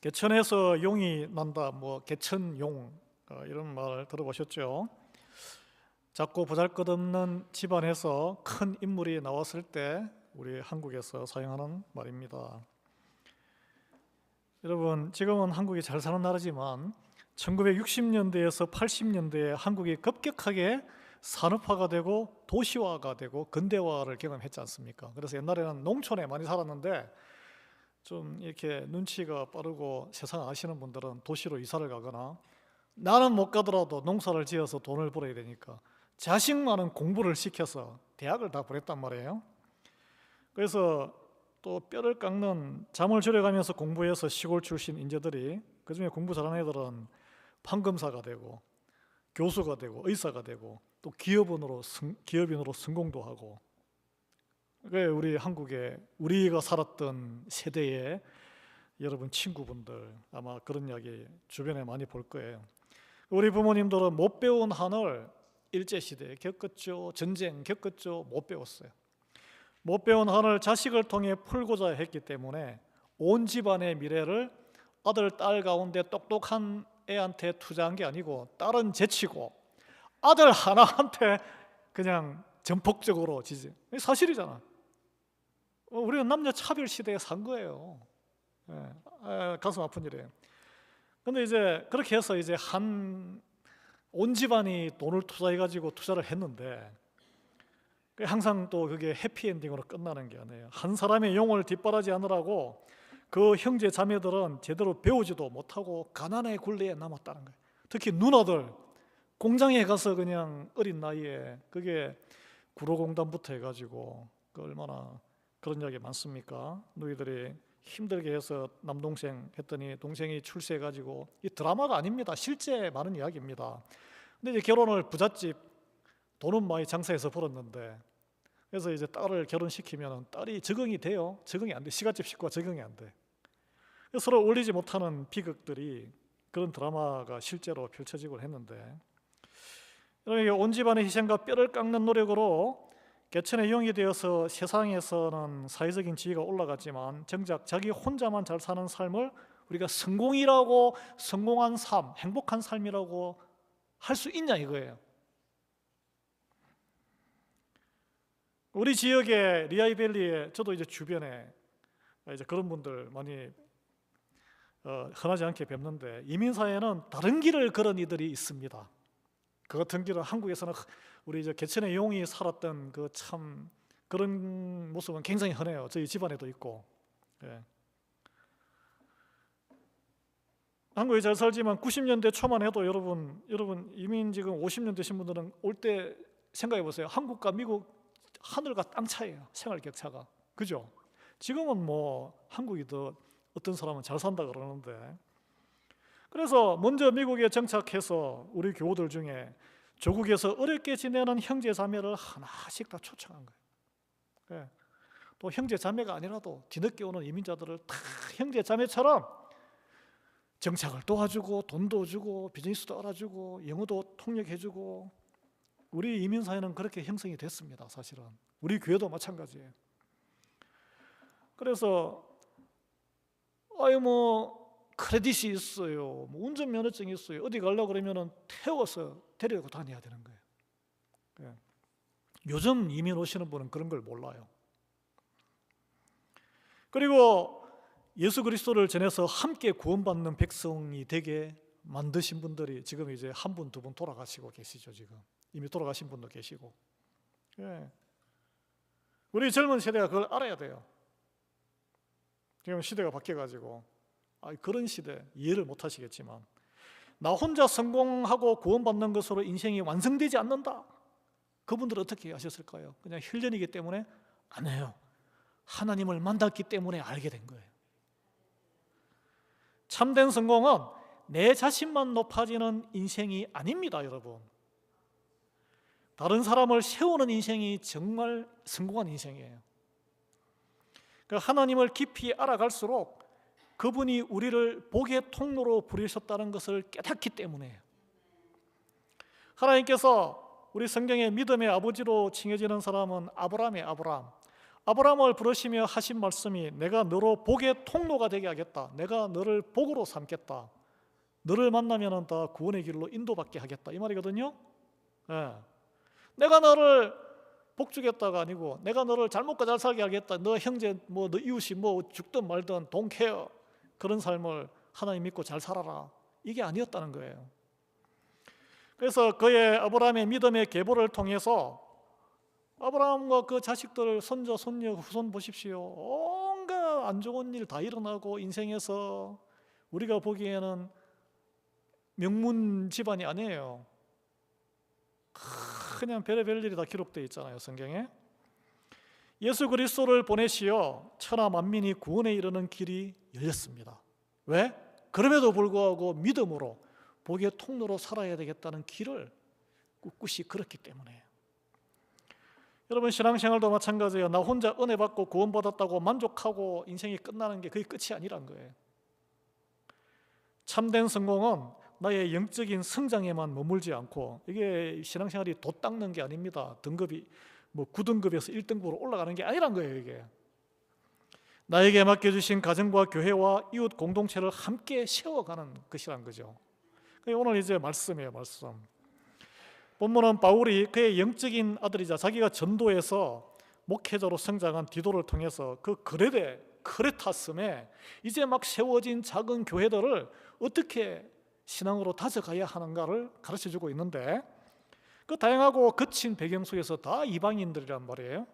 개천에서 용이 난다, 개천용, 이런 말 들어보셨죠? 작고 보잘것없는 집안에서 큰 인물이 나왔을 때 우리 한국에서 사용하는 말입니다. 여러분, 지금은 한국이 잘 사는 나라지만 1960년대에서 80년대에 한국이 급격하게 산업화가 되고 도시화가 되고 근대화를 경험했지 않습니까? 그래서 옛날에는 농촌에 많이 살았는데 좀 이렇게 눈치가 빠르고 세상 아시는 분들은 도시로 이사를 가거나, 나는 못 가더라도 농사를 지어서 돈을 벌어야 되니까 자식만은 공부를 시켜서 대학을 다 보냈단 말이에요. 그래서 또 뼈를 깎는 잠을 줄여가면서 공부해서 시골 출신 인재들이, 그중에 공부 잘하는 애들은 판검사가 되고 교수가 되고 의사가 되고 또 기업인으로 성공도 하고. 우리 한국에 우리가 살았던 세대의 여러분 친구분들 아마 그런 이야기 주변에 많이 볼 거예요. 우리 부모님들은 못 배운 한을 일제시대에 겪었죠. 전쟁 겪었죠. 못 배웠어요. 못 배운 한을 자식을 통해 풀고자 했기 때문에 온 집안의 미래를 아들, 딸 가운데 똑똑한 애한테 투자한 게 아니고 딸은 제치고 아들 하나한테 그냥 전폭적으로 지지. 사실이잖아. 우리는 남녀 차별 시대에 산 거예요. 가슴 아픈 일이에요. 근데 이제 그렇게 해서 이제 온 집안이 돈을 투자해가지고 투자를 했는데, 항상 또 그게 해피엔딩으로 끝나는 게 아니에요. 한 사람의 영혼을 뒷바라지하느라고 그 형제 자매들은 제대로 배우지도 못하고 가난의 굴레에 남았다는 거예요. 특히 누나들 공장에 가서 그냥 어린 나이에 그게 구로공단부터 해가지고 얼마나 그런 이야기 많습니까? 너희들이 힘들게 해서 남동생 했더니 동생이 출세해가지고, 이 드라마가 아닙니다. 실제 많은 이야기입니다. 근데 이제 결혼을 부잣집 돈은 많이 장사해서 벌었는데, 그래서 이제 딸을 결혼시키면 딸이 적응이 돼요? 적응이 안 돼. 시가집 식구가 적응이 안 돼. 그래서 서로 어울리지 못하는 비극들이, 그런 드라마가 실제로 펼쳐지곤 했는데, 온 집안의 희생과 뼈를 깎는 노력으로 개천의 용이 되어서 세상에서는 사회적인 지위가 올라갔지만 정작 자기 혼자만 잘 사는 삶을 우리가 성공이라고, 성공한 삶, 행복한 삶이라고 할 수 있냐 이거예요. 우리 지역의 리아이밸리에, 저도 이제 주변에 이제 그런 분들 많이 흔하지 않게 뵙는데, 이민사회는 다른 길을 걸은 이들이 있습니다. 그 같은 길은 한국에서는 우리 이제 개천의 용이 살았던 그 참 그런 모습은 굉장히 흔해요. 저희 집안에도 있고. 한국에 잘 살지만 90년대 초만 해도 여러분 이민 지금 50년 되신 분들은 올 때 생각해 보세요. 한국과 미국 하늘과 땅 차이예요. 생활 격차가. 그죠? 지금은 한국이 더 어떤 사람은 잘 산다 그러는데, 그래서 먼저 미국에 정착해서 우리 교우들 중에 조국에서 어렵게 지내는 형제 자매를 하나씩 다 초청한 거예요. 또 형제 자매가 아니라도 뒤늦게 오는 이민자들을 다 형제 자매처럼 정착을 도와주고 돈도 주고 비즈니스도 알아주고 영어도 통역해주고, 우리 이민사회는 그렇게 형성이 됐습니다. 사실은 우리 교회도 마찬가지예요. 그래서 크레딧이 있어요, 운전면허증이 있어요, 어디 가려고 그러면 태워서 데리고 다녀야 되는 거예요. 요즘 이민 오시는 분은 그런 걸 몰라요. 그리고 예수 그리스도를 전해서 함께 구원받는 백성이 되게 만드신 분들이 지금 이제 한 분, 두 분 돌아가시고 계시죠. 지금 이미 돌아가신 분도 계시고. 우리 젊은 세대가 그걸 알아야 돼요. 지금 시대가 바뀌어가지고 그런 시대 이해를 못 하시겠지만, 나 혼자 성공하고 구원받는 것으로 인생이 완성되지 않는다. 그분들은 어떻게 하셨을까요? 그냥 힐련이기 때문에 안 해요. 하나님을 만났기 때문에 알게 된 거예요. 참된 성공은 내 자신만 높아지는 인생이 아닙니다, 여러분. 다른 사람을 세우는 인생이 정말 성공한 인생이에요. 하나님을 깊이 알아갈수록 그분이 우리를 복의 통로로 부르셨다는 것을 깨닫기 때문에, 하나님께서 우리 성경의 믿음의 아버지로 칭해지는 사람은 아브라함의 아브라함, 아브라함을 부르시며 하신 말씀이 내가 너로 복의 통로가 되게 하겠다. 내가 너를 복으로 삼겠다. 너를 만나면 다 구원의 길로 인도받게 하겠다. 이 말이거든요. 예. 내가 너를 복 주겠다가 아니고 내가 너를 잘 먹고 잘 살게 하겠다. 너 형제 너 이웃이 죽든 말든 don't care. 그런 삶을 하나님 믿고 잘 살아라. 이게 아니었다는 거예요. 그래서 그의 아브라함의 믿음의 계보를 통해서 아브라함과 그 자식들, 손자, 손녀, 후손 보십시오. 온갖 안 좋은 일 다 일어나고 인생에서 우리가 보기에는 명문 집안이 아니에요. 그냥 별의별 일이 다 기록되어 있잖아요, 성경에. 예수 그리스도를 보내시어 천하 만민이 구원에 이르는 길이 열렸습니다. 왜? 그럼에도 불구하고 믿음으로 복의 통로로 살아야 되겠다는 길을 꿋꿋이 걸었기 때문에. 여러분, 신앙생활도 마찬가지예요. 나 혼자 은혜 받고 구원받았다고 만족하고 인생이 끝나는 게 그게 끝이 아니란 거예요. 참된 성공은 나의 영적인 성장에만 머물지 않고, 이게 신앙생활이 돛 닦는 게 아닙니다. 등급이 9등급에서 1등급으로 올라가는 게 아니란 거예요. 이게 나에게 맡겨주신 가정과 교회와 이웃 공동체를 함께 세워가는 것이란 거죠. 오늘 이제 말씀이에요. 말씀. 본문은 바울이 그의 영적인 아들이자 자기가 전도해서 목회자로 성장한 디도를 통해서 그 크레타섬에 이제 막 세워진 작은 교회들을 어떻게 신앙으로 다져가야 하는가를 가르쳐주고 있는데, 그 다양하고 거친 배경 속에서 다 이방인들이란 말이에요.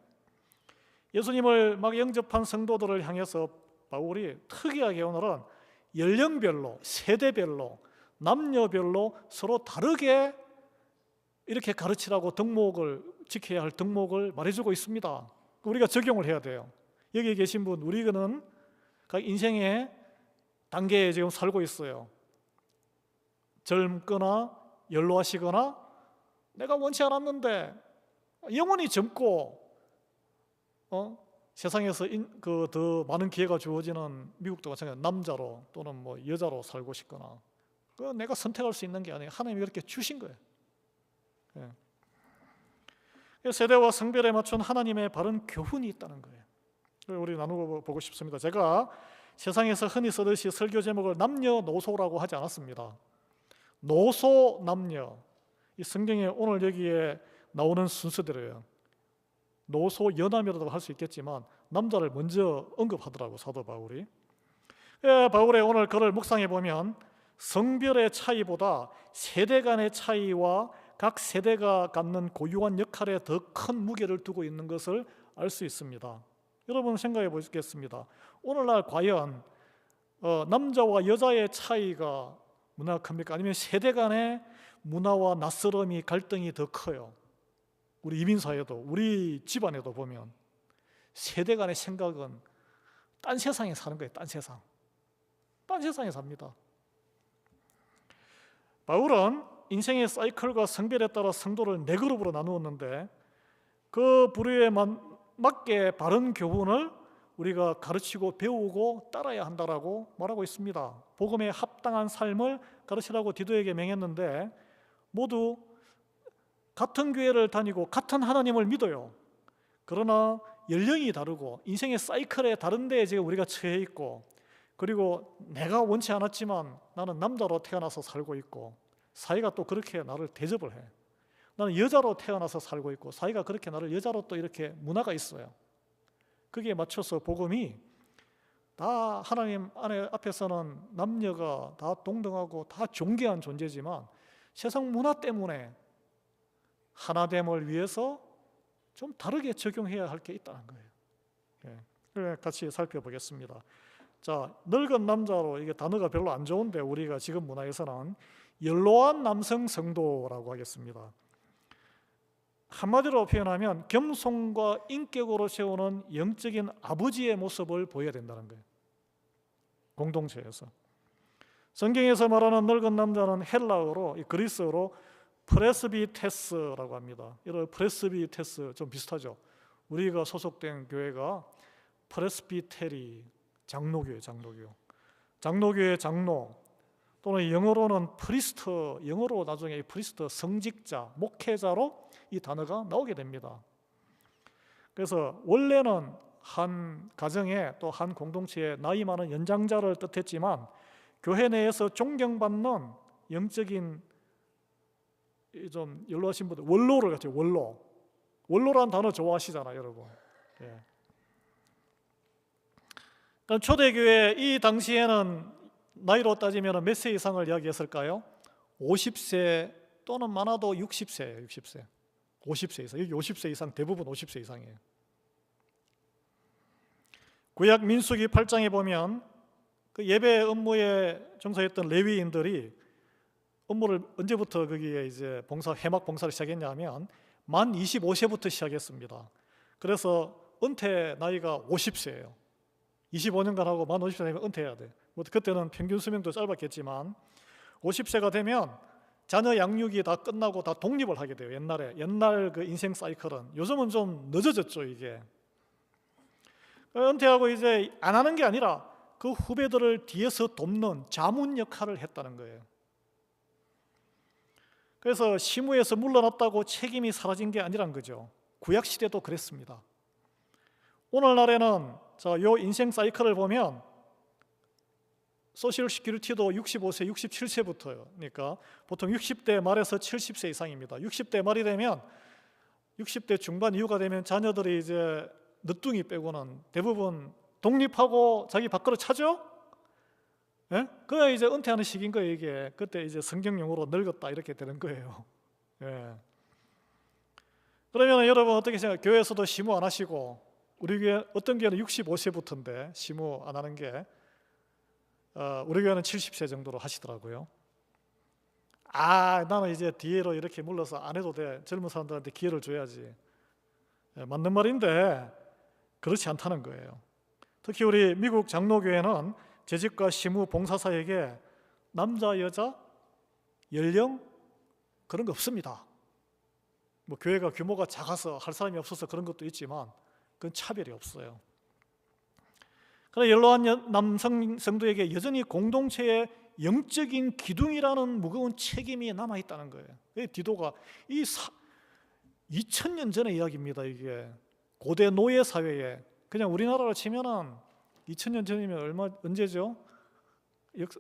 예수님을 막 영접한 성도들을 향해서 바울이 특이하게 오늘은 연령별로, 세대별로, 남녀별로 서로 다르게 이렇게 가르치라고 지켜야 할 덕목을 말해주고 있습니다. 우리가 적용을 해야 돼요. 여기 계신 분, 우리는 각 인생의 단계에 지금 살고 있어요. 젊거나 연로하시거나 내가 원치 않았는데 영원히 젊고 세상에서 더 많은 기회가 주어지는, 미국도 마찬가지로 남자로 또는 여자로 살고 싶거나, 내가 선택할 수 있는 게 아니에요. 하나님이 그렇게 주신 거예요. 세대와 성별에 맞춘 하나님의 바른 교훈이 있다는 거예요. 우리 나누고 보고 싶습니다. 제가 세상에서 흔히 쓰듯이 설교 제목을 남녀노소라고 하지 않았습니다. 노소, 남녀, 이 성경에 오늘 여기에 나오는 순서대로예요. 노소, 여남이라고 할 수 있겠지만 남자를 먼저 언급하더라고, 사도 바울이. 바울의 오늘 글을 묵상해 보면 성별의 차이보다 세대 간의 차이와 각 세대가 갖는 고유한 역할에 더 큰 무게를 두고 있는 것을 알 수 있습니다. 여러분 생각해 보시겠습니다. 오늘날 과연 남자와 여자의 차이가 문화가 큽니까? 아니면 세대 간의 문화와 낯설음이, 갈등이 더 커요? 우리 이민사회도, 우리 집안에도 보면 세대 간의 생각은 딴 세상에 사는 거예요. 딴 세상. 딴 세상에 삽니다. 바울은 인생의 사이클과 성별에 따라 성도를 4그룹으로 나누었는데, 그 부류에 맞게 바른 교훈을 우리가 가르치고 배우고 따라야 한다라고 말하고 있습니다. 복음에 합당한 삶을 가르치라고 디도에게 명했는데, 모두 같은 교회를 다니고 같은 하나님을 믿어요. 그러나 연령이 다르고 인생의 사이클에 다른 데에 지금 우리가 처해 있고, 그리고 내가 원치 않았지만 나는 남자로 태어나서 살고 있고, 사회가 또 그렇게 나를 대접을 해. 나는 여자로 태어나서 살고 있고, 사회가 그렇게 나를 여자로 또 이렇게 문화가 있어요. 거기에 맞춰서 복음이 다 하나님 앞에서는 남녀가 다 동등하고 다 존귀한 존재지만 세상 문화 때문에 하나됨을 위해서 좀 다르게 적용해야 할 게 있다는 거예요. 그래, 같이 살펴보겠습니다. 자, 늙은 남자로, 이게 단어가 별로 안 좋은데 우리가 지금 문화에서는 연로한 남성 성도라고 하겠습니다. 한마디로 표현하면 겸손과 인격으로 세우는 영적인 아버지의 모습을 보여야 된다는 거예요. 공동체에서. 성경에서 말하는 늙은 남자는 헬라어로, 그리스어로 프레스비테스라고 합니다. 이런 프레스비테스 좀 비슷하죠. 우리가 소속된 교회가 프레스비테리, 장로교회, 장로교회 장로, 또는 영어로는 프리스트, 영어로 나중에 프리스트, 성직자, 목회자로 이 단어가 나오게 됩니다. 그래서 원래는 한 가정에 또 한 공동체에 나이 많은 연장자를 뜻했지만 교회 내에서 존경받는 영적인 좀 연로하신 분들 원로를 같이 원로란 단어 좋아하시잖아요, 여러분. 예. 그럼 초대교회 이 당시에는 나이로 따지면 몇 세 이상을 이야기했을까요? 50세 또는 많아도 60세예요. 50세 이상. 여기 50세 이상, 대부분 50세 이상이에요. 구약 민수기 8장에 보면 그 예배 업무에 종사했던 레위인들이 업무를 언제부터 거기에 이제 회막 봉사를 시작했냐 하면 만 25세부터 시작했습니다. 그래서 은퇴 나이가 50세예요. 25년간 하고 만 50세 되면 은퇴해야 돼. 뭐 그때는 평균 수명도 짧았겠지만 50세가 되면 자녀 양육이 다 끝나고 다 독립을 하게 돼요. 옛날 그 인생 사이클은 요즘은 좀 늦어졌죠, 이게. 은퇴하고 이제 안 하는 게 아니라 그 후배들을 뒤에서 돕는 자문 역할을 했다는 거예요. 그래서 시무에서 물러났다고 책임이 사라진 게 아니란 거죠. 구약 시대도 그랬습니다. 오늘날에는 요 인생 사이클을 보면 소셜 시큐리티도 65세, 67세부터요. 그러니까 보통 60대 말에서 70세 이상입니다. 60대 말이 되면 60대 중반 이후가 되면 자녀들이 이제 늦둥이 빼고는 대부분 독립하고 자기 밥그릇 차죠? 예? 그게 이제 은퇴하는 시기인 거예요, 이게. 그때 이제 성경용어로 늙었다 이렇게 되는 거예요. 예. 그러면 여러분 어떻게 생각해요? 교회에서도 시무 안 하시고 우리 교회 어떤 교회는 65세부터인데 시무 안 하는 게 우리 교회는 70세 정도로 하시더라고요. 나는 이제 뒤로 이렇게 물러서 안 해도 돼. 젊은 사람들한테 기회를 줘야지. 예, 맞는 말인데 그렇지 않다는 거예요. 특히 우리 미국 장로교회는 재직과 시무 봉사사에게 남자, 여자, 연령 그런 거 없습니다. 뭐 교회가 규모가 작아서 할 사람이 없어서 그런 것도 있지만 그건 차별이 없어요. 그러나 연로한 남성 성도에게 여전히 공동체의 영적인 기둥이라는 무거운 책임이 남아있다는 거예요. 디도가 2000년 전의 이야기입니다. 이게 고대 노예 사회에 그냥 우리나라로 치면은 2000년 전이면 언제죠?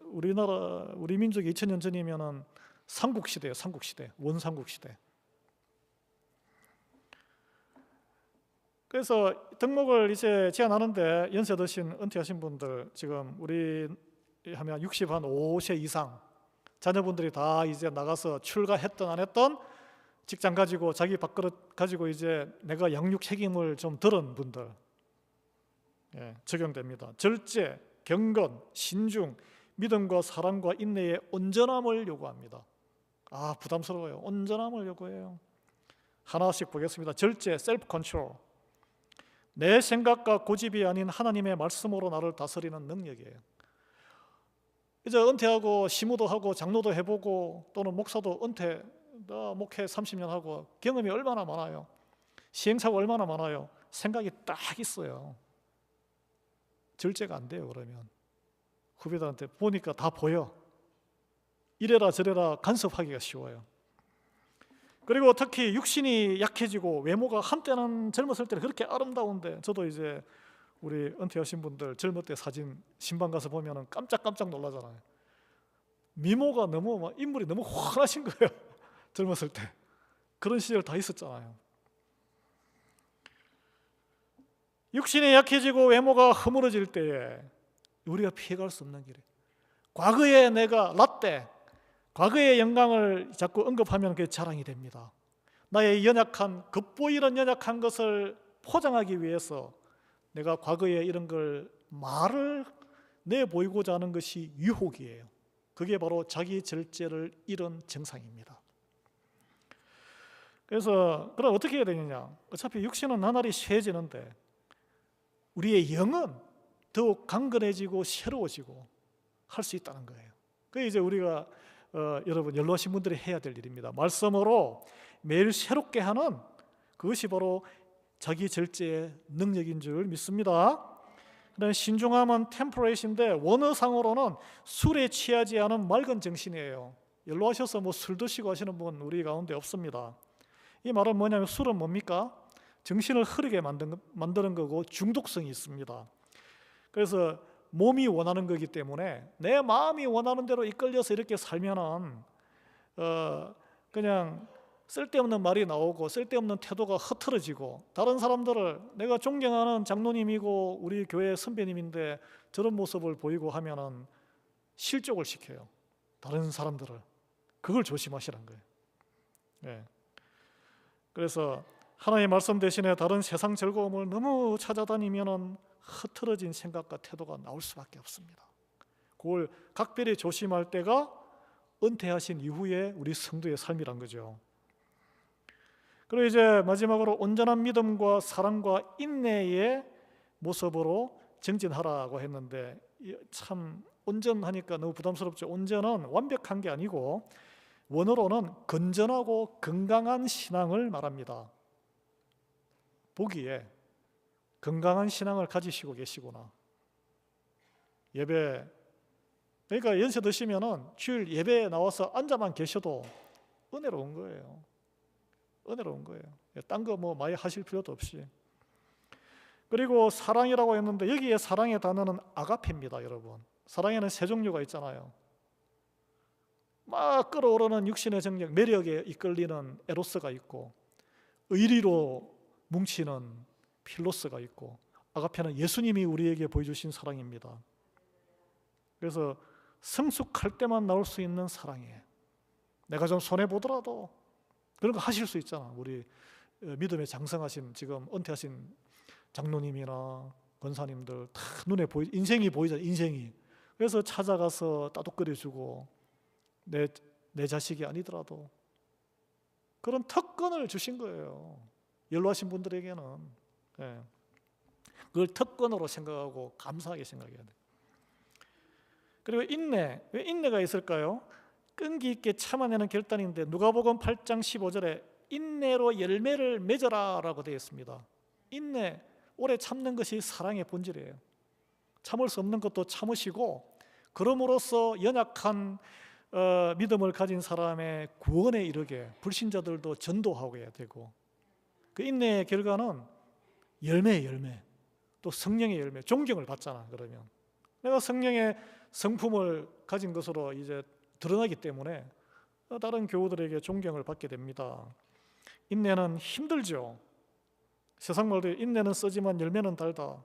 우리 민족이 2000년 전이면은 삼국시대예요. 삼국시대, 원삼국시대. 그래서 덕목을 이제 제안하는데 연세 드신 은퇴하신 분들 지금 우리 하면 65세 이상 자녀분들이 다 이제 나가서 출가했던 안 했던 직장 가지고 자기 밥그릇 가지고 이제 내가 양육 책임을 좀 들은 분들 적용됩니다. 절제, 경건, 신중, 믿음과 사랑과 인내의 온전함을 요구합니다. 부담스러워요. 온전함을 요구해요. 하나씩 보겠습니다. 절제, 셀프 컨트롤. 내 생각과 고집이 아닌 하나님의 말씀으로 나를 다스리는 능력이에요. 이제 은퇴하고 시무도 하고 장로도 해보고 또는 목사도 나 목회 30년 하고 경험이 얼마나 많아요. 시행착오가 얼마나 많아요. 생각이 딱 있어요. 절제가 안 돼요. 그러면 후배들한테 보니까 다 보여. 이래라 저래라 간섭하기가 쉬워요. 그리고 특히 육신이 약해지고 외모가 한때는 젊었을 때는 그렇게 아름다운데 저도 이제 우리 은퇴하신 분들 젊을 때 사진 신방 가서 보면 깜짝깜짝 놀라잖아요. 미모가 너무 인물이 너무 환하신 거예요. 젊었을 때 그런 시절 다 있었잖아요. 육신이 약해지고 외모가 허물어질 때에 우리가 피해갈 수 없는 길이에요. 과거에 내가 라떼 과거의 영광을 자꾸 언급하면 그게 자랑이 됩니다. 나의 연약한 겉보이는 연약한 것을 포장하기 위해서 내가 과거에 이런 걸 말을 내보이고자 하는 것이 유혹이에요. 그게 바로 자기 절제를 잃은 증상입니다. 그래서 그럼 어떻게 해야 되느냐? 어차피 육신은 나날이 쇠해지는데 우리의 영은 더욱 강건해지고 새로워지고 할 수 있다는 거예요. 그게 이제 우리가 여러분 연로하신 분들이 해야 될 일입니다. 말씀으로 매일 새롭게 하는 그것이 바로 자기 절제의 능력인 줄 믿습니다. 그다음에 신중함은 템퍼레이트인데 원어상으로는 술에 취하지 않은 맑은 정신이에요. 연로하셔서 술 드시고 하시는 분 우리 가운데 없습니다. 이 말은 뭐냐면 술은 뭡니까? 정신을 흐르게 만드는 거고 중독성이 있습니다. 그래서 몸이 원하는 거기 때문에 내 마음이 원하는 대로 이끌려서 이렇게 살면은 그냥 쓸데없는 말이 나오고 쓸데없는 태도가 흐트러지고, 다른 사람들을, 내가 존경하는 장로님이고 우리 교회 선배님인데 저런 모습을 보이고 하면은 실족을 시켜요, 다른 사람들을. 그걸 조심하시라는 거예요. 예. 그래서 하나님의 말씀 대신에 다른 세상 즐거움을 너무 찾아다니면은 흐트러진 생각과 태도가 나올 수밖에 없습니다. 그걸 각별히 조심할 때가 은퇴하신 이후에 우리 성도의 삶이란 거죠. 그리고 이제 마지막으로 온전한 믿음과 사랑과 인내의 모습으로 정진하라고 했는데, 참 온전하니까 너무 부담스럽죠. 온전은 완벽한 게 아니고 원어로는 건전하고 건강한 신앙을 말합니다. 보기에 건강한 신앙을 가지시고 계시구나. 예배, 그러니까 연세 드시면은 주일 예배에 나와서 앉아만 계셔도 은혜로운 거예요. 은혜로운 거예요. 딴 거 뭐 많이 하실 필요도 없이. 그리고 사랑이라고 했는데 여기에 사랑의 단어는 아가페입니다, 여러분. 사랑에는 세 종류가 있잖아요. 막 끓어오르는 육신의 정력, 매력에 이끌리는 에로스가 있고, 의리로 뭉치는 필로스가 있고, 아가페는 예수님이 우리에게 보여주신 사랑입니다. 그래서 성숙할 때만 나올 수 있는 사랑이에요. 내가 좀 손해보더라도 그런 거 하실 수 있잖아. 우리 믿음에 장성하신, 지금 은퇴하신 장로님이나 권사님들 다 눈에 인생이 보이잖아, 인생이. 그래서 찾아가서 따독거려주고, 내 자식이 아니더라도 그런 특권을 주신 거예요, 연로하신 분들에게는. 예. 그걸 특권으로 생각하고 감사하게 생각해야 돼. 그리고 인내, 왜 인내가 있을까요? 끈기 있게 참아내는 결단인데, 누가복음 8장 15절에 인내로 열매를 맺어라 라고 되어 있습니다. 인내, 오래 참는 것이 사랑의 본질이에요. 참을 수 없는 것도 참으시고, 그럼으로써 연약한 믿음을 가진 사람의 구원에 이르게 불신자들도 전도하게 해야 되고, 그 인내의 결과는 열매의 열매, 또 성령의 열매, 존경을 받잖아. 그러면 내가 성령의 성품을 가진 것으로 이제 드러나기 때문에 다른 교우들에게 존경을 받게 됩니다. 인내는 힘들죠. 세상 말도 인내는 쓰지만 열매는 달다.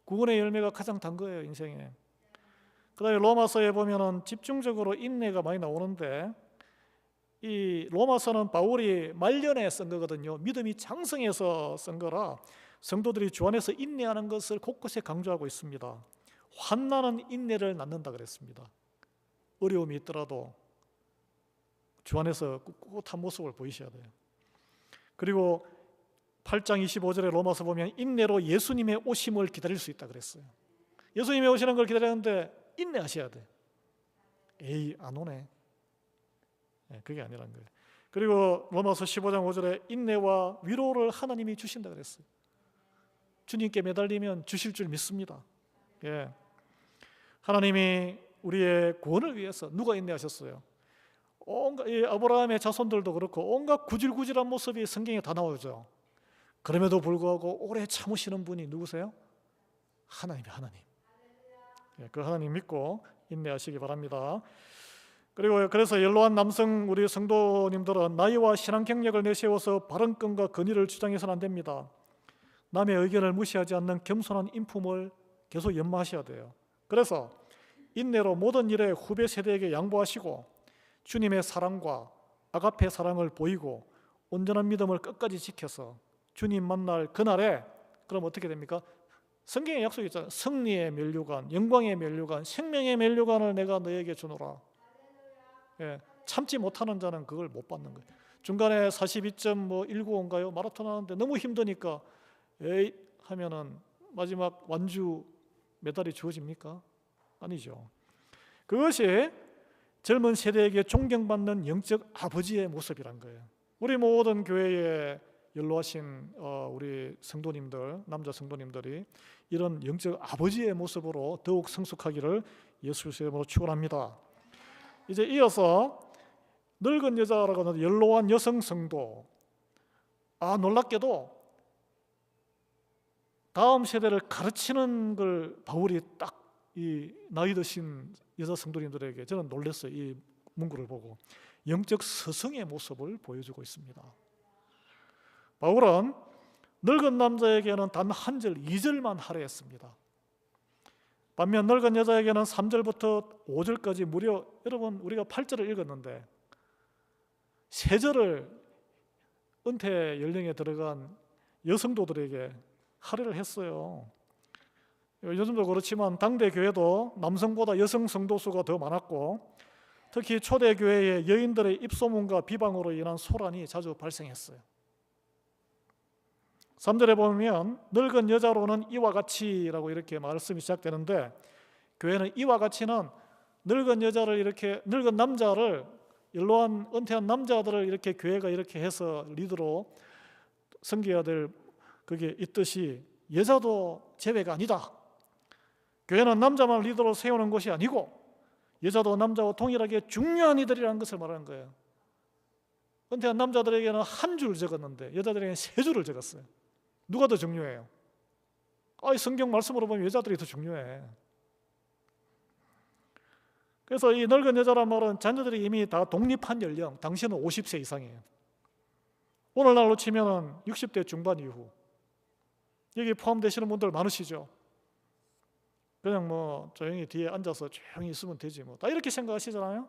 구원의 열매가 가장 단 거예요, 인생에. 그다음에 로마서에 보면은 집중적으로 인내가 많이 나오는데, 이 로마서는 바울이 말년에 쓴 거거든요. 믿음이 장성해서 쓴 거라 성도들이 주 안에서 인내하는 것을 곳곳에 강조하고 있습니다. 환난은 인내를 낳는다 그랬습니다. 어려움이 있더라도 주 안에서 꿋꿋한 모습을 보이셔야 돼요. 그리고 8장 25절에 로마서 보면 인내로 예수님의 오심을 기다릴 수 있다 그랬어요. 예수님이 오시는 걸 기다리는데 인내하셔야 돼. 에이, 안 오네. 그게 아니란 거예요. 그리고 로마서 15장 5절에 인내와 위로를 하나님이 주신다 그랬어요. 주님께 매달리면 주실 줄 믿습니다. 예. 하나님이 우리의 구원을 위해서 누가 인내하셨어요? 온갖 아브라함의 자손들도 그렇고 온갖 구질구질한 모습이 성경에 다 나오죠. 그럼에도 불구하고 오래 참으시는 분이 누구세요? 하나님이 하나님. 예, 그 하나님 믿고 인내하시기 바랍니다. 그리고 그래서 연로한 남성 우리 성도님들은 나이와 신앙 경력을 내세워서 바른 끈과 근의를 주장해서는 안 됩니다. 남의 의견을 무시하지 않는 겸손한 인품을 계속 연마하셔야 돼요. 그래서 인내로 모든 일에 후배 세대에게 양보하시고 주님의 사랑과 아가페 사랑을 보이고 온전한 믿음을 끝까지 지켜서 주님 만날 그날에, 그럼 어떻게 됩니까? 성경에 약속이 있잖아요. 승리의 면류관, 영광의 면류관, 생명의 면류관을 내가 너에게 주노라. 예, 참지 못하는 자는 그걸 못 받는 거예요. 중간에 42.195인가요? 마라톤 하는데 너무 힘드니까 에이 하면은 마지막 완주 메달이 주어집니까? 아니죠. 그것이 젊은 세대에게 존경받는 영적 아버지의 모습이란 거예요. 우리 모든 교회에 연로하신 우리 성도님들, 남자 성도님들이 이런 영적 아버지의 모습으로 더욱 성숙하기를 예수의 이름으로 축원합니다. 이제 이어서 늙은 여자라고 하는 연로한 여성 성도, 놀랍게도 다음 세대를 가르치는 걸 바울이 딱 이 나이 드신 여자 성도님들에게 저는 놀랐어요. 이 문구를 보고 영적 스승의 모습을 보여주고 있습니다. 바울은 늙은 남자에게는 단 한 절, 2절만 하려 했습니다. 반면 늙은 여자에게는 3절부터 5절까지 무려, 여러분 우리가 8절을 읽었는데 3절을 은퇴 연령에 들어간 여성도들에게 할애를 했어요. 요즘도 그렇지만 당대 교회도 남성보다 여성 성도수가 더 많았고 특히 초대 교회의 여인들의 입소문과 비방으로 인한 소란이 자주 발생했어요. 3절에 보면 늙은 여자로는 이와 같이라고 이렇게 말씀이 시작되는데 교회는 이와 같이는 늙은 여자를 이렇게 늙은 남자를 연로한 은퇴한 남자들을 이렇게 교회가 이렇게 해서 리더로 섬겨야 될 그게 있듯이 여자도 제외가 아니다. 교회는 남자만 리더로 세우는 것이 아니고 여자도 남자와 동일하게 중요한 이들이라는 것을 말하는 거예요. 은퇴한 남자들에게는 한 줄 적었는데 여자들에게는 3줄을 적었어요. 누가 더 중요해요? 성경 말씀으로 보면 여자들이 더 중요해. 그래서 이 늙은 여자란 말은 자녀들이 이미 다 독립한 연령, 당시는 50세 이상이에요. 오늘날로 치면 60대 중반 이후. 여기 포함되시는 분들 많으시죠? 그냥 뭐 조용히 뒤에 앉아서 조용히 있으면 되지 뭐 다 이렇게 생각하시잖아요.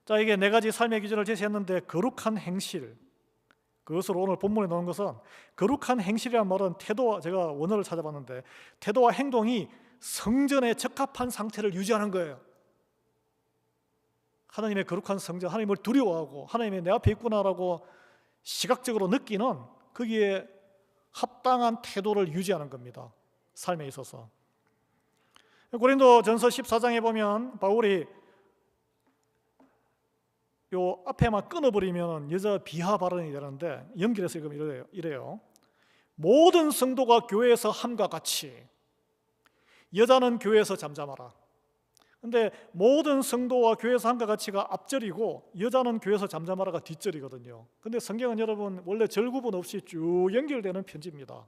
자, 이게 4가지 삶의 기준을 제시했는데 거룩한 행실, 그것으로 오늘 본문에 나오는 것은 거룩한 행실이라는 말은 태도와, 제가 원어를 찾아봤는데 태도와 행동이 성전에 적합한 상태를 유지하는 거예요. 하나님의 거룩한 성전, 하나님을 두려워하고 하나님이 내 앞에 있구나라고 시각적으로 느끼는 거기에 합당한 태도를 유지하는 겁니다. 삶에 있어서. 고린도전서 14장에 보면 바울이 요 앞에만 끊어버리면 여자 비하 발언이 되는데 연결해서 읽으면 이래요. 모든 성도가 교회에서 함과 같이 여자는 교회에서 잠잠하라. 근데 모든 성도와 교회에서 함과 같이가 앞절이고 여자는 교회에서 잠잠하라가 뒷절이거든요. 근데 성경은 여러분 원래 절구분 없이 쭉 연결되는 편지입니다.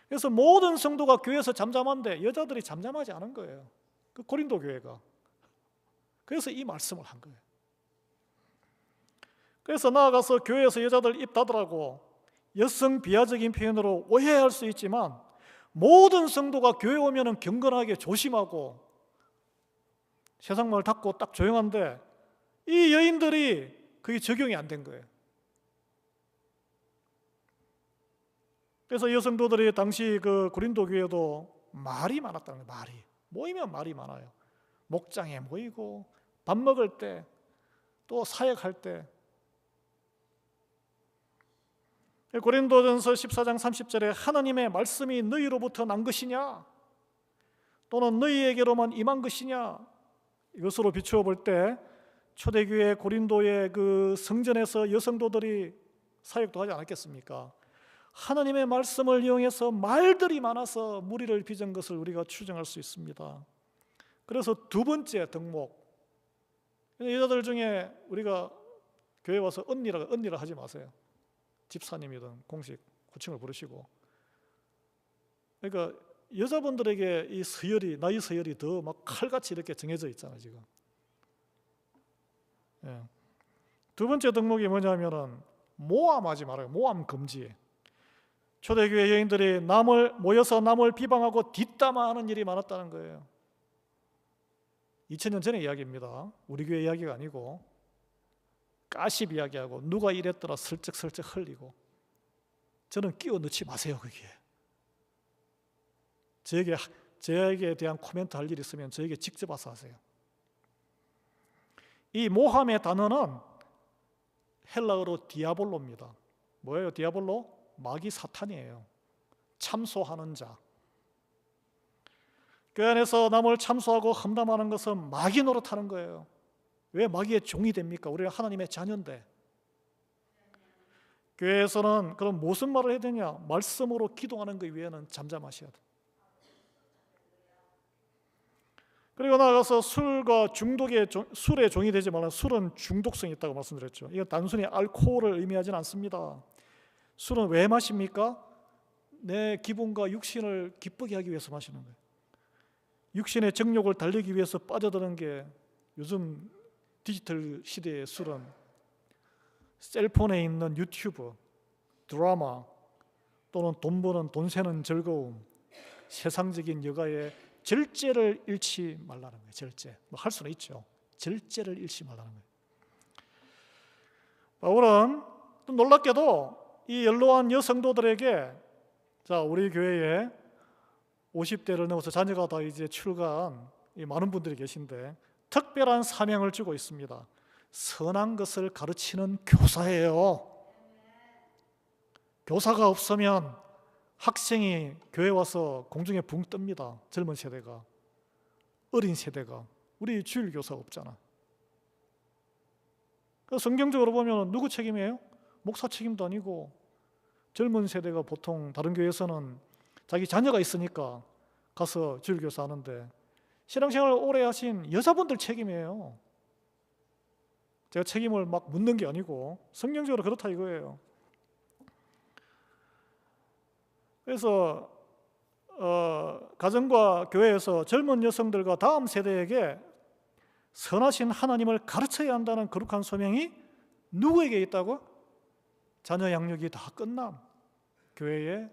그래서 모든 성도가 교회에서 잠잠한데 여자들이 잠잠하지 않은 거예요. 그 고린도 교회가. 그래서 이 말씀을 한 거예요. 그래서 나아가서 교회에서 여자들 입 닫으라고 여성 비하적인 표현으로 오해할 수 있지만 모든 성도가 교회 오면은 경건하게 조심하고 세상 말 닫고 딱 조용한데 이 여인들이 그게 적용이 안 된 거예요. 그래서 여성도들이 당시 그 고린도 교회도 말이 많았다는 거예요. 말이 모이면 말이 많아요. 목장에 모이고 밥 먹을 때 또 사역할 때. 고린도전서 14장 30절에 하나님의 말씀이 너희로부터 난 것이냐 또는 너희에게로만 임한 것이냐 이것으로 비추어 볼 때 초대교회 고린도의 그 성전에서 여성도들이 사역도 하지 않았겠습니까? 하나님의 말씀을 이용해서 말들이 많아서 무리를 빚은 것을 우리가 추정할 수 있습니다. 그래서 두 번째 덕목, 여자들 중에 우리가 교회 와서 언니라 하지 마세요. 집사님이든 공식 호칭을 부르시고. 그러니까 여자분들에게 이 서열이, 나이 서열이 더 막 칼같이 이렇게 정해져 있잖아요 지금. 예. 두 번째 덕목이 뭐냐면은 모함하지 말아요. 모함 금지. 초대교회 여인들이 모여서 남을 비방하고 뒷담화하는 일이 많았다는 거예요. 2000년 전의 이야기입니다. 우리 교회 이야기가 아니고 가십 이야기하고 누가 이랬더라 슬쩍슬쩍 흘리고. 저는 끼워 넣지 마세요 거기에. 저에게 대한 코멘트 할 일 있으면 저에게 직접 와서 하세요. 이 모함의 단어는 헬라어로 디아볼로입니다. 뭐예요 디아볼로? 마귀 사탄이에요. 참소하는 자. 교회 안에서 남을 참소하고 험담하는 것은 마귀 노릇하는 거예요. 왜 마귀의 종이 됩니까? 우리가 하나님의 자녀인데. 교회에서는 그럼 무슨 말을 해야 되냐? 말씀으로 기도하는 것 위에는 잠잠하셔야 돼. 그리고 나아가서 술에 종이 되지 말라. 술은 중독성이 있다고 말씀드렸죠. 이건 단순히 알코올을 의미하지는 않습니다. 술은 왜 마십니까? 내 기분과 육신을 기쁘게 하기 위해서 마시는 거예요. 육신의 정욕을 달리기 위해서 빠져드는 게 요즘 디지털 시대의 술은 셀폰에 있는 유튜브, 드라마 또는 돈 버는 돈 새는 즐거움, 세상적인 여가에 절제를 잃지 말라는 거예요. 절제. 뭐 할 수는 있죠. 절제를 잃지 말라는 거예요. 바울은 또 놀랍게도 이 연로한 여성도들에게 자, 우리 교회에 50대를 넘어서 자녀가 다 이제 출가한 많은 분들이 계신데 특별한 사명을 주고 있습니다. 선한 것을 가르치는 교사예요. 교사가 없으면 학생이 교회 와서 공중에 붕 뜹니다. 젊은 세대가, 어린 세대가. 우리 주일 교사가 없잖아. 성경적으로 보면 누구 책임이에요? 목사 책임도 아니고 젊은 세대가 보통 다른 교회에서는 자기 자녀가 있으니까 가서 주일 교사 하는데 신앙생활을 오래 하신 여자분들 책임이에요. 제가 책임을 막 묻는 게 아니고 성경적으로 그렇다 이거예요. 그래서 가정과 교회에서 젊은 여성들과 다음 세대에게 선하신 하나님을 가르쳐야 한다는 거룩한 소명이 누구에게 있다고? 자녀 양육이 다 끝난 교회에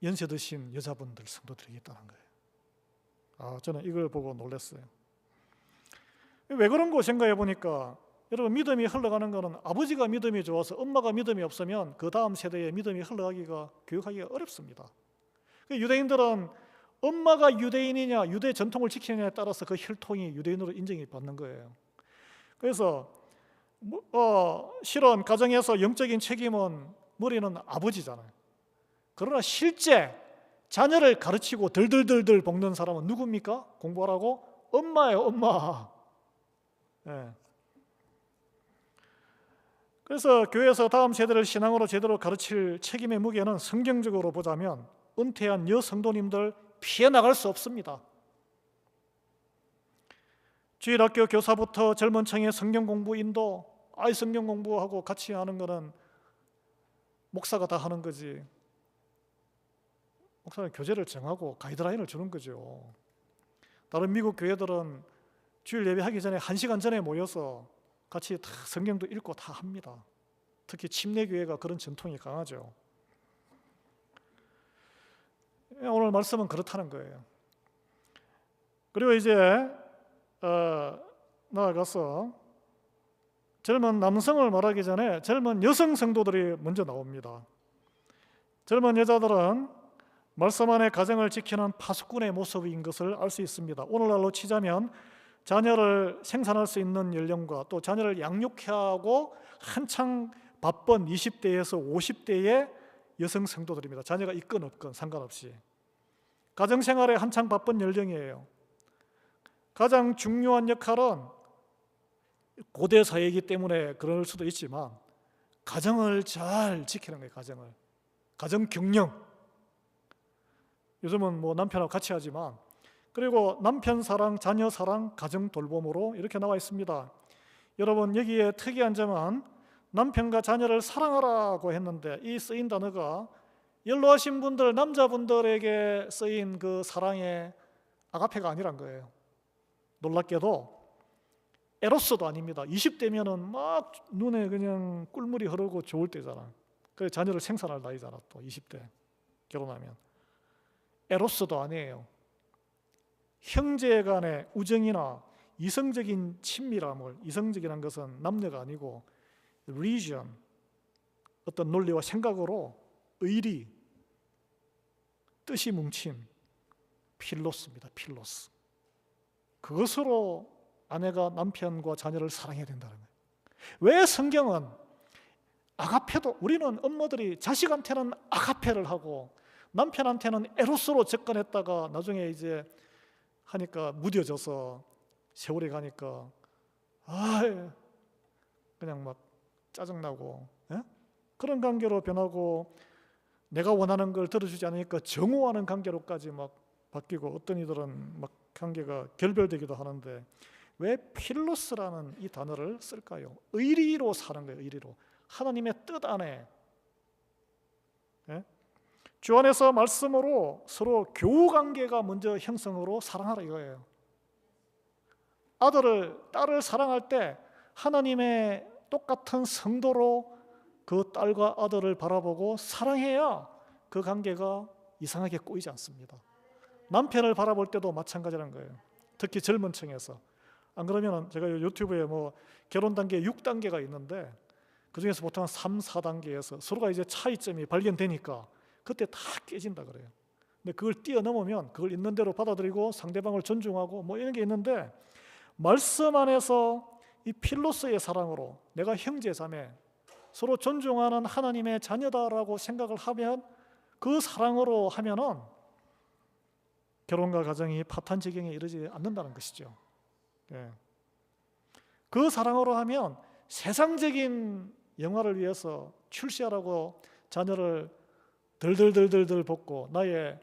연세 드신 여자분들, 성도들에게 있다는 거예요. 저는 이걸 보고 놀랐어요. 왜 그런 거 생각해 보니까 여러분, 믿음이 흘러가는 것은 아버지가 믿음이 좋아서 엄마가 믿음이 없으면 그 다음 세대에 믿음이 흘러가기가, 교육하기가 어렵습니다. 유대인들은 엄마가 유대인이냐 유대 전통을 지키느냐에 따라서 그 혈통이 유대인으로 인정이 받는 거예요. 그래서 실은 가정에서 영적인 책임은 머리는 아버지잖아요. 그러나 실제 자녀를 가르치고 덜덜덜덜 볶는 사람은 누굽니까? 공부하라고? 엄마예요, 엄마. 네. 그래서 교회에서 다음 세대를 신앙으로 제대로 가르칠 책임의 무게는 성경적으로 보자면 은퇴한 여성도님들 피해 나갈 수 없습니다. 주일학교 교사부터 젊은 층의 성경 공부 인도, 성경 공부하고 같이 하는 거는 목사가 다 하는 거지. 목사는 교재를 정하고 가이드라인을 주는 거죠. 다른 미국 교회들은 주일 예배하기 전에 1시간 전에 모여서 같이 다 성경도 읽고 다 합니다. 특히 침례교회가 그런 전통이 강하죠. 오늘 말씀은 그렇다는 거예요. 그리고 이제 나아가서 젊은 남성을 말하기 전에 젊은 여성 성도들이 먼저 나옵니다. 젊은 여자들은 말씀 안에 가정을 지키는 파수꾼의 모습인 것을 알 수 있습니다. 오늘날로 치자면 자녀를 생산할 수 있는 연령과 또 자녀를 양육해야 하고 한창 바쁜 20대에서 50대의 여성 성도들입니다. 자녀가 있건 없건 상관없이 가정생활에 한창 바쁜 연령이에요. 가장 중요한 역할은 고대 사회이기 때문에 그럴 수도 있지만 가정을 잘 지키는 거예요. 가정 경영. 요즘은 뭐 남편하고 같이 하지만, 그리고 남편 사랑, 자녀 사랑, 가정 돌봄으로 이렇게 나와 있습니다. 여러분, 여기에 특이한 점은 남편과 자녀를 사랑하라고 했는데 이 쓰인 단어가 연로하신 분들, 남자분들에게 쓰인 그 사랑의 아가페가 아니란 거예요. 놀랍게도 에로스도 아닙니다. 20대면은 막 눈에 그냥 꿀물이 흐르고 좋을 때잖아. 그래 자녀를 생산할 나이잖아. 또 20대 결혼하면. 에로스도 아니에요. 형제 간의 우정이나 이성적인 친밀함을, 이성적이라는 것은 남녀가 아니고 religion, 어떤 논리와 생각으로 의리, 뜻이 뭉친 필로스입니다. 필로스. 그것으로 아내가 남편과 자녀를 사랑해야 된다는 거예요. 왜 성경은 아가페도, 우리는 엄마들이 자식한테는 아가페를 하고 남편한테는 에로스로 접근했다가 나중에 이제 하니까 무뎌져서 세월이 가니까 그냥 막 짜증나고 그런 관계로 변하고 내가 원하는 걸 들어주지 않으니까 정오하는 관계로까지 막 바뀌고 어떤 이들은 막 관계가 결별되기도 하는데 왜 필로스라는 이 단어를 쓸까요? 의리로 사는 거예요. 의리로. 하나님의 뜻 안에. 예? 주 안에서 말씀으로 서로 교우관계가 먼저 형성으로 사랑하라 이거예요. 딸을 사랑할 때 하나님의 똑같은 성도로 그 딸과 아들을 바라보고 사랑해야 그 관계가 이상하게 꼬이지 않습니다. 남편을 바라볼 때도 마찬가지라는 거예요. 특히 젊은 층에서. 안 그러면 제가 유튜브에 뭐 결혼 단계 6단계가 있는데 그중에서 보통 한 3, 4단계에서 서로가 이제 차이점이 발견되니까 그때 다 깨진다 그래요. 근데 그걸 뛰어넘으면 그걸 있는 대로 받아들이고 상대방을 존중하고 뭐 이런 게 있는데 말씀 안에서 이 필로스의 사랑으로 내가 형제 자매 서로 존중하는 하나님의 자녀다라고 생각을 하면 그 사랑으로 하면은 결혼과 가정이 파탄 지경에 이르지 않는다는 것이죠. 예. 그 사랑으로 하면 세상적인 영화를 위해서 출시하라고 자녀를 덜덜덜덜 볶고 나의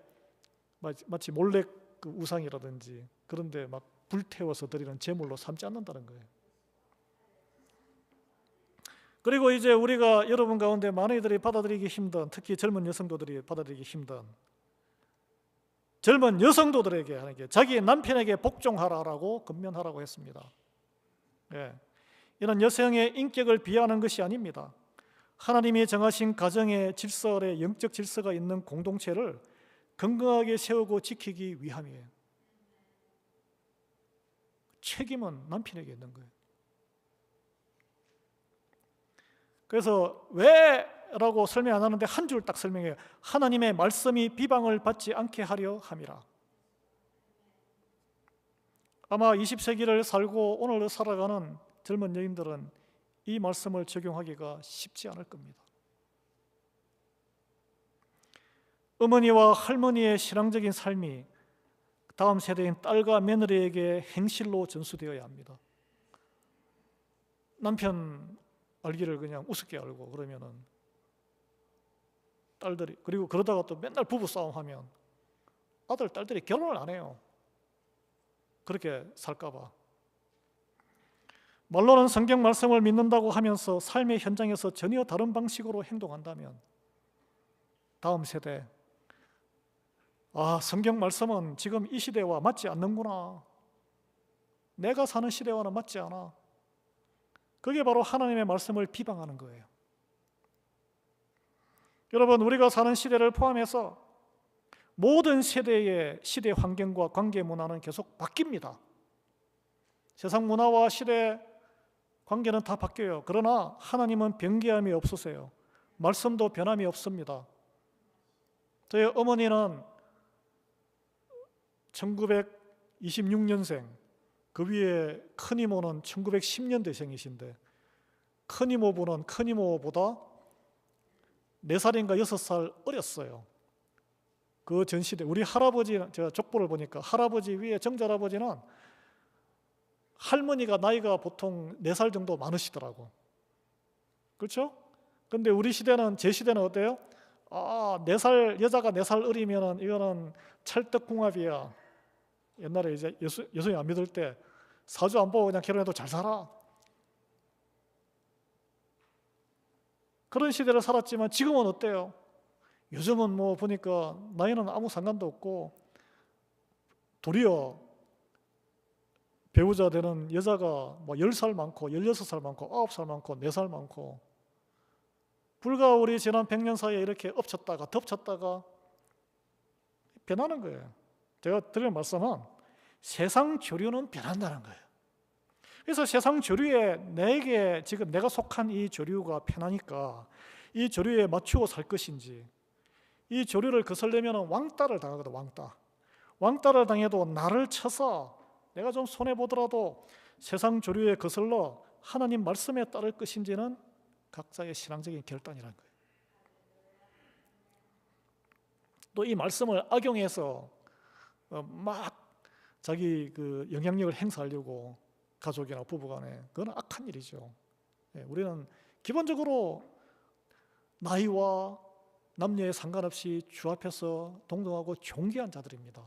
마치 몰래 그 우상이라든지 그런데 막 불태워서 드리는 제물로 삼지 않는다는 거예요. 그리고 이제 우리가 여러분 가운데 많은 이들이 받아들이기 힘든, 특히 젊은 여성도들이 받아들이기 힘든 젊은 여성도들에게 하는 게 자기 남편에게 복종하라라고 권면하라고 했습니다. 예. 이런 여성의 인격을 비하하는 것이 아닙니다. 하나님이 정하신 가정의 질서의 영적 질서가 있는 공동체를 건강하게 세우고 지키기 위함이에요. 책임은 남편에게 있는 거예요. 그래서 왜라고 설명 안 하는데 한 줄 딱 설명해요. 하나님의 말씀이 비방을 받지 않게 하려 함이라. 아마 20세기를 살고 오늘 살아가는 젊은 여인들은 이 말씀을 적용하기가 쉽지 않을 겁니다. 어머니와 할머니의 신앙적인 삶이 다음 세대인 딸과 며느리에게 행실로 전수되어야 합니다. 남편 알기를 그냥 우습게 알고 그러면은 딸들이, 그리고 그러다가 또 맨날 부부싸움하면 아들, 딸들이 결혼을 안 해요. 그렇게 살까봐. 말로는 성경 말씀을 믿는다고 하면서 삶의 현장에서 전혀 다른 방식으로 행동한다면 다음 세대, 성경 말씀은 지금 이 시대와 맞지 않는구나. 내가 사는 시대와는 맞지 않아. 그게 바로 하나님의 말씀을 비방하는 거예요. 여러분, 우리가 사는 시대를 포함해서 모든 세대의 시대 환경과 관계 문화는 계속 바뀝니다. 세상 문화와 시대 관계는 다 바뀌어요. 그러나 하나님은 변개함이 없으세요. 말씀도 변함이 없습니다. 저희 어머니는 1926년생, 그 위에 큰 이모는 1910년대생이신데 큰 이모보다 4살인가 6살 어렸어요. 그 전시대 우리 할아버지, 제가 족보를 보니까 할아버지 위에 정절아버지는 할머니가 나이가 보통 4살 정도 많으시더라고. 그렇죠? 근데 우리 시대는, 제 시대는 어때요? 4살, 여자가 4살 어리면은 이거는 찰떡궁합이야. 옛날에 이제 여성이 안 믿을 때 사주 안 보고 그냥 결혼해도 잘 살아. 그런 시대를 살았지만 지금은 어때요? 요즘은 뭐 보니까 나이는 아무 상관도 없고 도리어 배우자 되는 여자가 뭐 10살 많고 16살 많고 9살 많고 4살 많고 불과 우리 지난 100년 사이에 이렇게 엎쳤다가 덮쳤다가 변하는 거예요. 제가 드리는 말씀은 세상 조류는 변한다는 거예요. 그래서 세상 조류에 지금 내가 속한 이 조류가 편하니까 이 조류에 맞추어 살 것인지, 이 조류를 거슬려면 왕따를 당하거든. 왕따를 당해도 나를 쳐서 내가 좀 손해보더라도 세상 조류에 거슬러 하나님 말씀에 따를 것인지는 각자의 신앙적인 결단이라는 거예요. 또 이 말씀을 악용해서 막 자기 그 영향력을 행사하려고 가족이나 부부간에, 그건 악한 일이죠. 우리는 기본적으로 나이와 남녀에 상관없이 주 앞에서 동등하고 존귀한 자들입니다.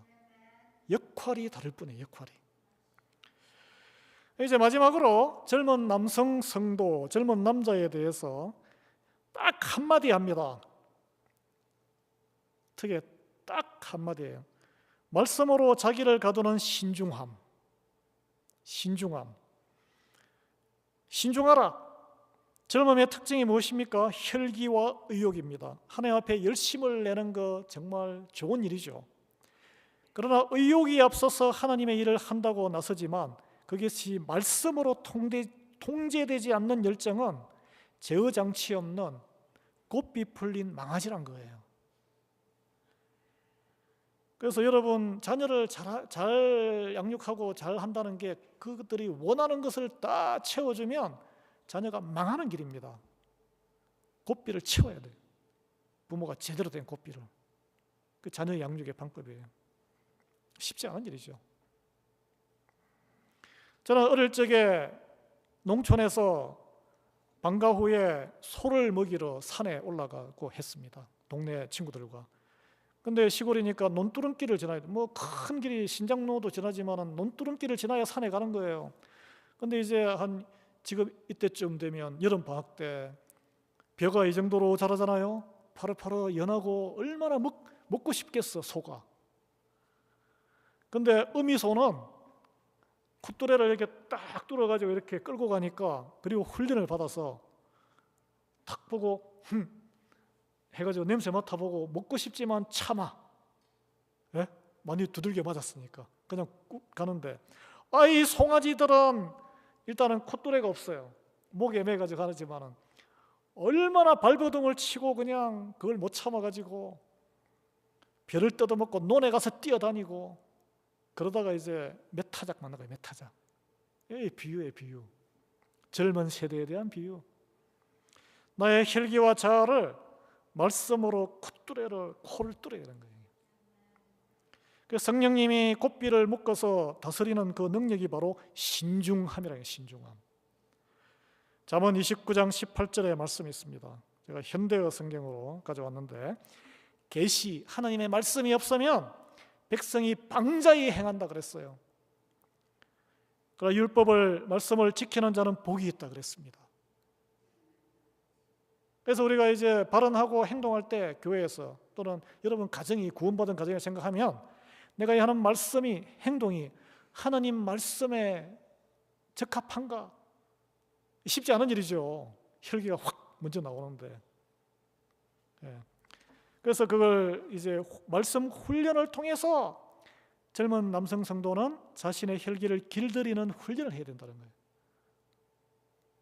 역할이 다를 뿐이에요. 역할이. 이제 마지막으로 젊은 남성 성도, 젊은 남자에 대해서 딱 한마디 합니다. 특히 딱 한마디예요. 말씀으로 자기를 가두는 신중함. 신중하라. 젊음의 특징이 무엇입니까? 혈기와 의욕입니다. 하나님 앞에 열심을 내는 거 정말 좋은 일이죠. 그러나 의욕이 앞서서 하나님의 일을 한다고 나서지만 그것이 말씀으로 통제되지 않는 열정은 제어장치 없는 곱비 풀린 망아지란 거예요. 그래서 여러분 자녀를 잘 양육하고 잘 한다는 게 그것들이 원하는 것을 다 채워주면 자녀가 망하는 길입니다. 곱비를 채워야 돼요. 부모가 제대로 된 곱비를. 그 자녀 양육의 방법이에요. 쉽지 않은 일이죠. 저는 어릴 적에 농촌에서 방과 후에 소를 먹이러 산에 올라가고 했습니다. 동네 친구들과. 근데 시골이니까 논두렁길을 지나야 돼. 뭐 큰 길이 신장로도 지나지만은 논두렁길을 지나야 산에 가는 거예요. 근데 이제 지금 이때쯤 되면 여름 방학 때 벼가 이 정도로 자라잖아요. 파릇파릇 연하고 얼마나 먹고 싶겠어 소가. 근데 어미소는 콧뚜레를 이렇게 딱 뚫어가지고 이렇게 끌고 가니까, 그리고 훈련을 받아서 탁 보고 해가지고 냄새 맡아보고 먹고 싶지만 참아. 예? 많이 두들겨 맞았으니까 그냥 꾹 가는데, 이 송아지들은 일단은 콧뚜레가 없어요. 목에 매가지고 가지만은 얼마나 발버둥을 치고 그냥 그걸 못 참아가지고 벼를 뜯어먹고 논에 가서 뛰어다니고, 그러다가 이제 몇 타작 만난 거예요. 몇 타작. 이 비유예요. 비유. 젊은 세대에 대한 비유. 나의 혈기와 자아를 말씀으로 코를 뚫어야 되는 거예요. 그래서 성령님이 곱비를 묶어서 다스리는 그 능력이 바로 신중함이라는, 신중함. 잠언 29장 18절에 말씀이 있습니다. 제가 현대어 성경으로 가져왔는데, 계시, 하나님의 말씀이 없으면 백성이 방자히 행한다 그랬어요. 그러나 율법을, 말씀을 지키는 자는 복이 있다 그랬습니다. 그래서 우리가 이제 발언하고 행동할 때 교회에서, 또는 여러분 가정이, 구원받은 가정을 생각하면 내가 하는 말씀이, 행동이 하나님 말씀에 적합한가? 쉽지 않은 일이죠. 혈기가 확 먼저 나오는데. 그래서 그걸 이제 말씀 훈련을 통해서 젊은 남성 성도는 자신의 혈기를 길들이는 훈련을 해야 된다는 거예요.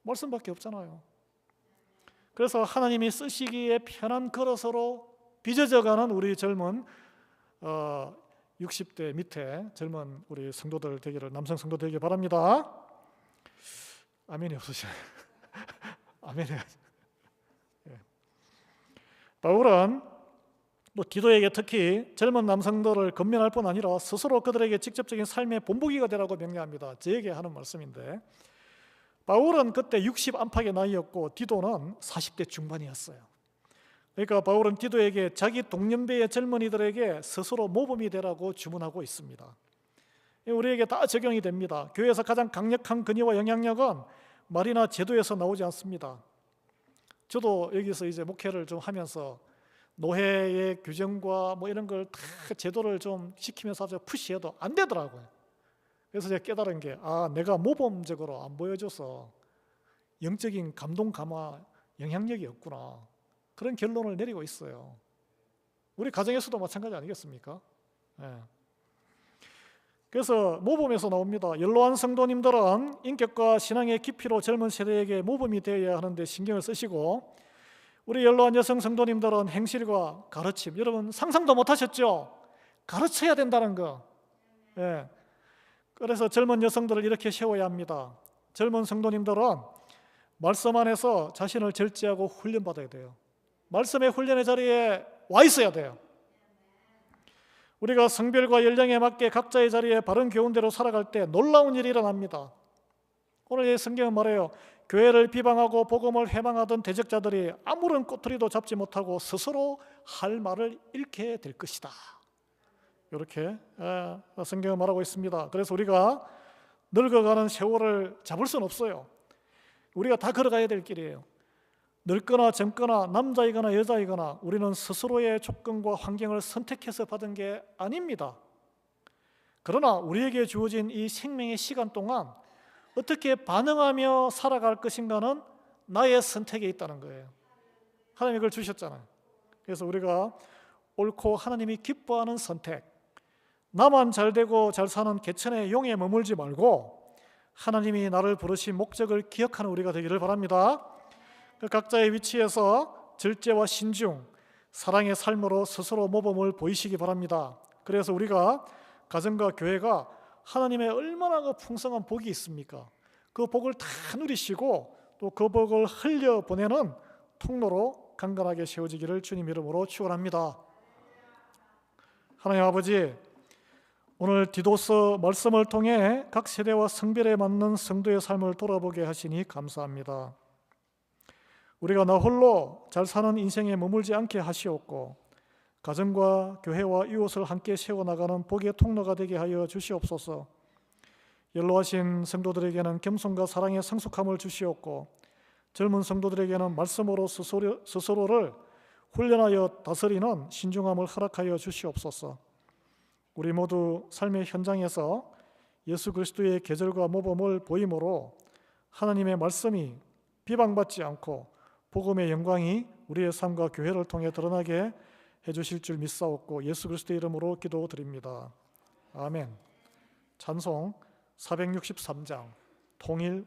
말씀밖에 없잖아요. 그래서 하나님이 쓰시기에 편한 그릇으로 빚어져가는 우리 젊은 60대 밑에 젊은 우리 성도들 되기를, 남성 성도 되기를 바랍니다. 아멘이 없으시네. 아멘. 바울은 또 디도에게 특히 젊은 남성들을 건면할 뿐 아니라 스스로 그들에게 직접적인 삶의 본보기가 되라고 명령합니다. 저에게 하는 말씀인데, 바울은 그때 60 안팎의 나이였고 디도는 40대 중반이었어요. 그러니까 바울은 디도에게 자기 동년배의 젊은이들에게 스스로 모범이 되라고 주문하고 있습니다. 우리에게 다 적용이 됩니다. 교회에서 가장 강력한 권위와 영향력은 말이나 제도에서 나오지 않습니다. 저도 여기서 이제 목회를 좀 하면서 노회의 규정과 뭐 이런 걸 다 제도를 좀 시키면서 아주 푸시해도 안 되더라고요. 그래서 제가 깨달은 게, 내가 모범적으로 안 보여줘서 영적인 감동 감화 영향력이 없구나, 그런 결론을 내리고 있어요. 우리 가정에서도 마찬가지 아니겠습니까? 그래서 모범에서 나옵니다. 연로한 성도님들은 인격과 신앙의 깊이로 젊은 세대에게 모범이 되어야 하는데 신경을 쓰시고, 우리 연로한 여성 성도님들은 행실과 가르침, 여러분 상상도 못하셨죠? 가르쳐야 된다는 거. 그래서 젊은 여성들을 이렇게 세워야 합니다. 젊은 성도님들은 말씀 안에서 자신을 절제하고 훈련받아야 돼요. 말씀의 훈련의 자리에 와 있어야 돼요. 우리가 성별과 연령에 맞게 각자의 자리에 바른 교훈대로 살아갈 때 놀라운 일이 일어납니다. 오늘 성경은 말해요. 교회를 비방하고 복음을 회방하던 대적자들이 아무런 꼬투리도 잡지 못하고 스스로 할 말을 잃게 될 것이다. 이렇게 성경은 말하고 있습니다. 그래서 우리가 늙어가는 세월을 잡을 수는 없어요. 우리가 다 걸어가야 될 길이에요. 늙거나 젊거나 남자이거나 여자이거나 우리는 스스로의 조건과 환경을 선택해서 받은 게 아닙니다. 그러나 우리에게 주어진 이 생명의 시간 동안 어떻게 반응하며 살아갈 것인가는 나의 선택에 있다는 거예요. 하나님이 그걸 주셨잖아요. 그래서 우리가 옳고 하나님이 기뻐하는 선택, 나만 잘되고 잘 사는 개천의 용에 머물지 말고 하나님이 나를 부르신 목적을 기억하는 우리가 되기를 바랍니다. 각자의 위치에서 절제와 신중, 사랑의 삶으로 스스로 모범을 보이시기 바랍니다. 그래서 우리가 가정과 교회가 하나님의 얼마나 그 풍성한 복이 있습니까? 그 복을 다 누리시고 또 그 복을 흘려보내는 통로로 강건하게 세워지기를 주님 이름으로 축원합니다. 하나님 아버지, 오늘 디도서 말씀을 통해 각 세대와 성별에 맞는 성도의 삶을 돌아보게 하시니 감사합니다. 우리가 나 홀로 잘 사는 인생에 머물지 않게 하시옵고 가정과 교회와 이웃을 함께 세워나가는 복의 통로가 되게 하여 주시옵소서. 연로하신 성도들에게는 겸손과 사랑의 성숙함을 주시옵고 젊은 성도들에게는 말씀으로 스스로를 훈련하여 다스리는 신중함을 허락하여 주시옵소서. 우리 모두 삶의 현장에서 예수 그리스도의 계절과 모범을 보임으로 하나님의 말씀이 비방받지 않고 복음의 영광이 우리의 삶과 교회를 통해 드러나게 해주실 줄 믿사옵고 예수 그리스도의 이름으로 기도드립니다. 아멘. 찬송 463장 통일